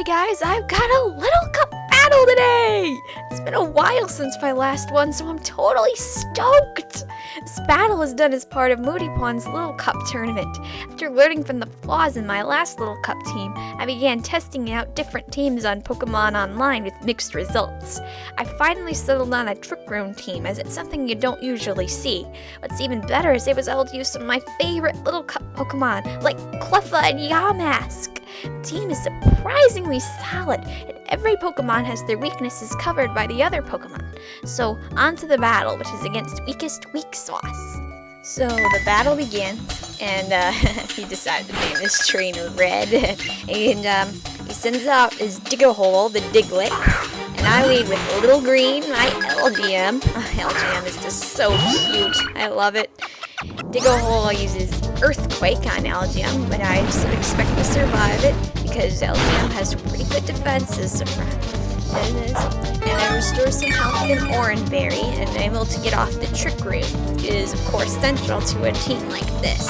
guys, I've got a little cup battle today! It's been a while since my last one, so I'm totally stoked! This battle is done as part of Moody Pond's Little Cup tournament. After learning from the flaws in my last Little Cup team, I began testing out different teams on Pokemon Online with mixed results. I finally settled on a Trick Room team, as it's something you don't usually see. What's even better is I was able to use some of my favorite Little Cup Pokemon, like Clefairyrox and Yamask. The team is surprisingly solid, and every Pokemon has their weaknesses covered by the other Pokemon. So, on to the battle, which is against weakestweaksauce. So, the battle began, and he decided to name his trainer Red, and he sends out his Diggerhole, the Diglett, and I lead with Little Green, my LGM. LGM is just so cute, I love it. Diggerhole uses Earthquake on LGM, but I just expect to survive it because LGM has pretty good defenses. And I restore some health in Oranberry, and I'm able to get off the Trick Room, which is of course central to a team like this.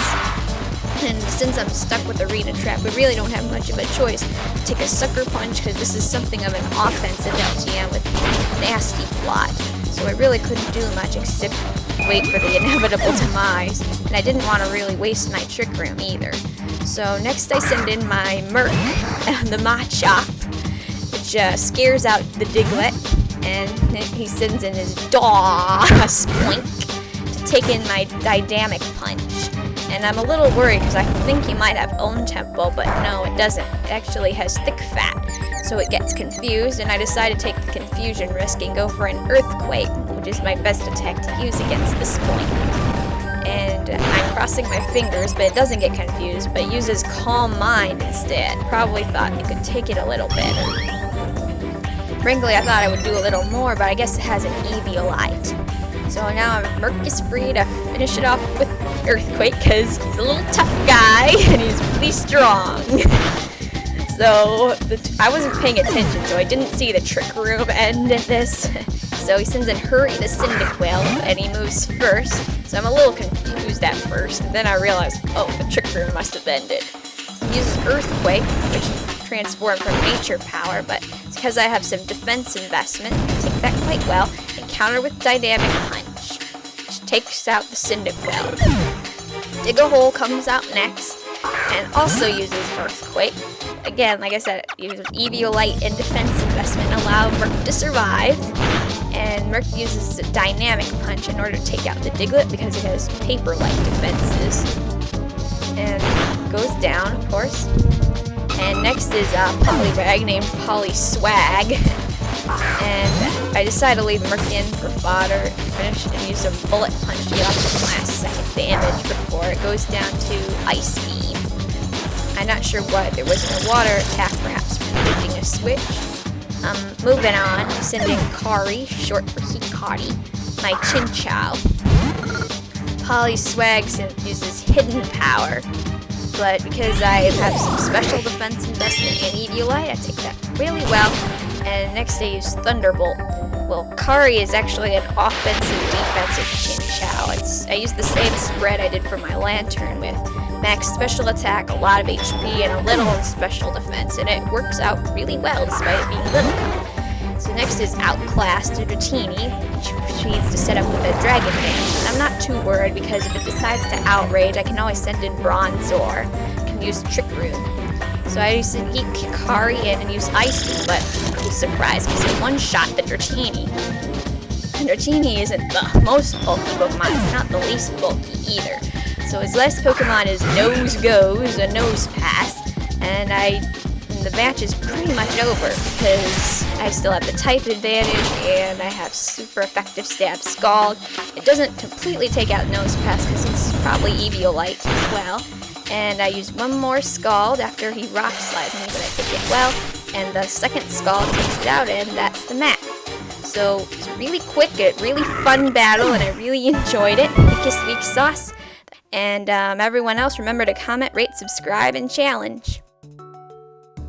And since I'm stuck with Arena Trap, we really don't have much of a choice to take a Sucker Punch, because this is something of an offensive LGM with nasty plot. So I really couldn't do much except wait for the inevitable demise, and I didn't want to really waste my Trick Room either. So next I send in my Merc, the Machop, which scares out the Diglett, and then he sends in his Spoink to take in my Dynamic Punch. And I'm a little worried because I think he might have Own Tempo, but no, it doesn't. It actually has Thick Fat, so it gets confused, and I decide to take the confusion risk and go for an Earthquake, which is my best attack to use against this point. And I'm crossing my fingers, but it doesn't get confused, but it uses Calm Mind instead. Probably thought it could take it a little better. Frankly, I thought I would do a little more, but I guess it has an Eviolite. So now Merc is free to finish it off with Earthquake, because he's a little tough guy, and he's really strong. So, I wasn't paying attention, so I didn't see the Trick Room end in this. So he sends in Hurry the Cyndaquil, and he moves first. So I'm a little confused at first, and then I realized, oh, the Trick Room must have ended. He uses Earthquake, which transformed from Nature Power, but it's because I have some defense investment. I take that quite well, and counter with Dynamic Punch, which takes out the Cyndaquil. Diggerhole comes out next, and also uses Earthquake. Again, like I said, it uses Eviolite and defense investment, allow Merc to survive. And Merc uses a Dynamic Punch in order to take out the Diglett because it has Paper-like defenses. And goes down, of course. And next is a Poliwag named Swag. And I decided to leave Merc in for fodder, finish, and use a Bullet Punch to get off some last second damage before it goes down to Ice Beam. I'm not sure what. There wasn't a water attack, perhaps predicting a switch. Moving on, sending Kari, short for Hikari, my Chinchou. Swag uses Hidden Power, but because I have some special defense investment in Eviolite, I take that really well. And next I use Thunderbolt. Well, Kari is actually an offensive-defensive Chinchou. I use the same spread I did for my Lantern with max special attack, a lot of HP, and a little special defense, and it works out really well despite it being little. So next is Outclassed Dratini, which needs to set up with a Dragon Dance. And I'm not too worried because if it decides to Outrage, I can always send in Bronzor. I can use Trick Room. So I used to geek Kari in and use Ice Beam, but I was surprised because it one-shot the Dratini. And Dratini isn't the most bulky Pokemon, it's not the least bulky either. So his last Pokemon is Nose Goes, a Nose Pass, and the match is pretty much over because I still have the type advantage and I have super effective stab Scald. It doesn't completely take out Nose Pass because it's probably Eviolite as well. And I use one more Scald after he Rock Slides me, but I take it well. And the second Scald takes it out, and that's the match. So it's really quick, a really fun battle, and I really enjoyed it. Weakestweaksauce. And everyone else, remember to comment, rate, subscribe, and challenge.